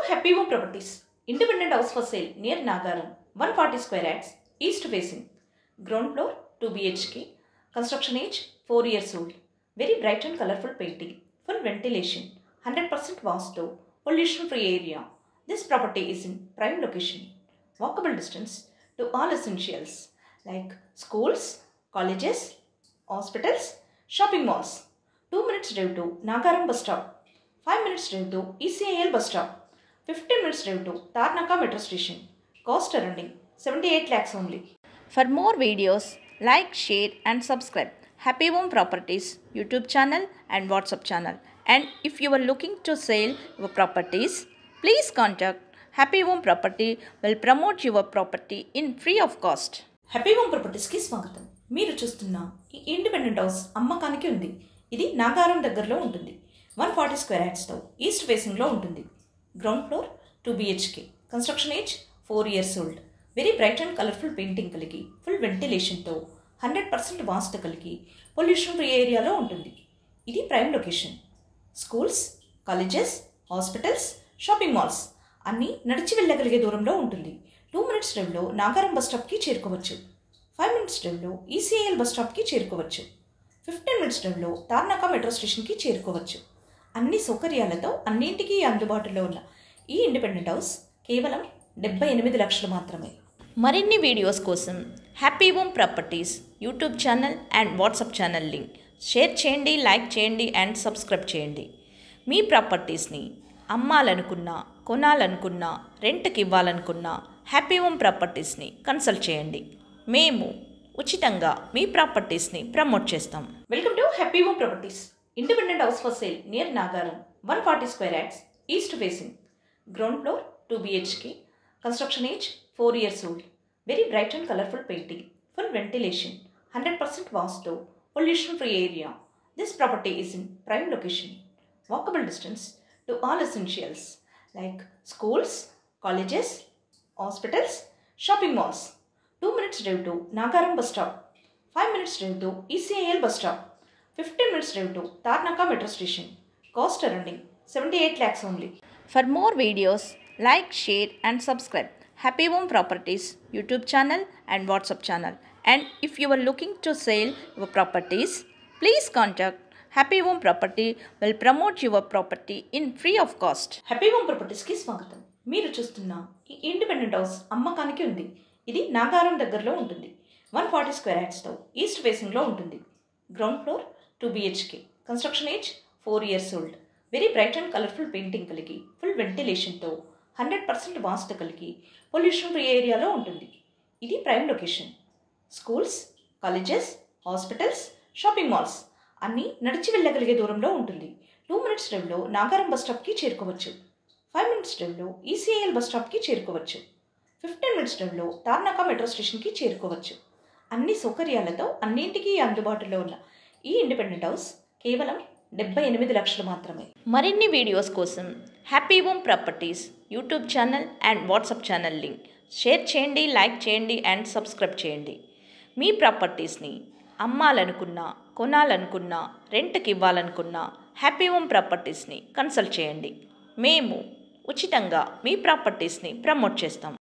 Happy Home Properties. Independent house for sale near Nagaram. 140 square acres. East facing. Ground floor 2 BHK. Construction age 4 years old. Very bright and colorful painting. Full ventilation. 100% vastu. Pollution free area. This property is in prime location. Walkable distance to all essentials like schools, colleges, hospitals, shopping malls. 2 minutes drive to Nagaram bus stop. 5 minutes drive to ECIL bus stop. 15 minutes drive to Tarnaka metro station. Cost surrounding 78 lakhs only. For more videos, like, share and subscribe Happy Home Properties YouTube channel and WhatsApp channel. And if you are looking to sell your properties, please contact Happy Home Property will promote your property in free of cost. Happy home ప్రాపర్టీస్కి స్వాగతం. మీరు చూస్తున్న ఈ independent house అమ్మకానికి ఉంది. ఇది నాగారం దగ్గరలో ఉంటుంది. 140 స్క్వేర్ యార్డ్స్తో ఈస్ట్ ఫేసింగ్లో ఉంటుంది. Ground floor 2 BHK. Construction age 4 years old. Very bright and colourful painting కలిగి ఫుల్ వెంటిలేషన్తో 100% వాస్తు కలిగి పొల్యూషన్ ఫ్రీ ఏరియాలో ఉంటుంది. ఇది prime location. Schools, colleges, hospitals, shopping malls అన్నీ నడిచి వెళ్ళగలిగే దూరంలో ఉంటుంది. 2 minutes డ్రైవ్లో నాగారం బస్ స్టాప్కి చేరుకోవచ్చు. 5 minutes డ్రైవ్లో ECIL బస్ స్టాప్కి చేరుకోవచ్చు. 15 minutes డ్రైవ్లో తార్నాక మెట్రో స్టేషన్కి చేరుకోవచ్చు. అన్ని సౌకర్యాలతో అన్నింటికీ అందుబాటులో ఉన్న ఈ ఇండిపెండెంట్ హౌస్ కేవలం 78 లక్షలు మాత్రమే. మరిన్ని వీడియోస్ కోసం happy home properties YouTube channel and WhatsApp channel link share చేయండి, లైక్ చేయండి అండ్ సబ్స్క్రైబ్ చేయండి. మీ ప్రాపర్టీస్ని అమ్మాలనుకున్నా, కొనాలనుకున్నా, రెంట్కి ఇవ్వాలనుకున్నా హ్యాపీ హోమ్ ప్రాపర్టీస్ని కన్సల్ట్ చేయండి. మేము ఉచితంగా మీ ప్రాపర్టీస్ని ప్రమోట్ చేస్తాం. Welcome to happy home properties. Independent house for sale near Nagaram. 140 square yards. East facing. Ground floor 2 BHK. Construction age 4 years old. Very bright and colourful painting. Full ventilation. 100% vastu. Pollution free area. This property is in prime location. Walkable distance to all essentials like schools, colleges, hospitals, shopping malls. 2 minutes drive to Nagaram bus stop. 5 minutes drive to ECIL bus stop. 15 minutes drive to Tarnaka metro station. Cost surrounding 78 lakhs only. For more videos, like, share and subscribe Happy Home Properties YouTube channel and WhatsApp channel. And if you are looking to sell your properties, please contact Happy Home Property will promote your property in free of cost. Happy home ప్రాపర్టీస్కి స్వాగతం. మీరు చూస్తున్న ఈ independent house అమ్మకానికి ఉంది. ఇది నాగారం దగ్గరలో ఉంటుంది. 140 స్క్వేర్ యార్డ్స్తో ఈస్ట్ ఫేసింగ్లో ఉంటుంది. Ground floor 2 BHK. Construction age 4 years old. Very bright and colourful painting కలిగి ఫుల్ వెంటిలేషన్తో 100% వాస్తు కలిగి పొల్యూషన్ ఫ్రీ ఏరియాలో ఉంటుంది. ఇది prime location. Schools, colleges, hospitals, shopping malls అన్నీ నడిచి వెళ్ళగలిగే దూరంలో ఉంటుంది. 2 minutes డ్రైవ్లో నాగారం బస్ స్టాప్కి చేరుకోవచ్చు. 5 minutes డ్రైవ్లో ECIL బస్ స్టాప్కి చేరుకోవచ్చు. 15 minutes డ్రైవ్లో తార్నాక మెట్రో స్టేషన్కి చేరుకోవచ్చు. అన్ని సౌకర్యాలతో అన్నింటికీ అందుబాటులో ఉన్న ఈ ఇండిపెండెంట్ హౌస్ కేవలం 78 లక్షలు మాత్రమే. మరిన్ని వీడియోస్ కోసం happy home properties YouTube channel and WhatsApp channel link share చేయండి, లైక్ చేయండి అండ్ సబ్స్క్రైబ్ చేయండి. మీ ప్రాపర్టీస్ని అమ్మాలనుకున్నా, కొనాలనుకున్నా, రెంట్కి ఇవ్వాలనుకున్నా హ్యాపీ హోమ్ ప్రాపర్టీస్ని కన్సల్ట్ చేయండి. మేము ఉచితంగా మీ ప్రాపర్టీస్ని ప్రమోట్ చేస్తాం.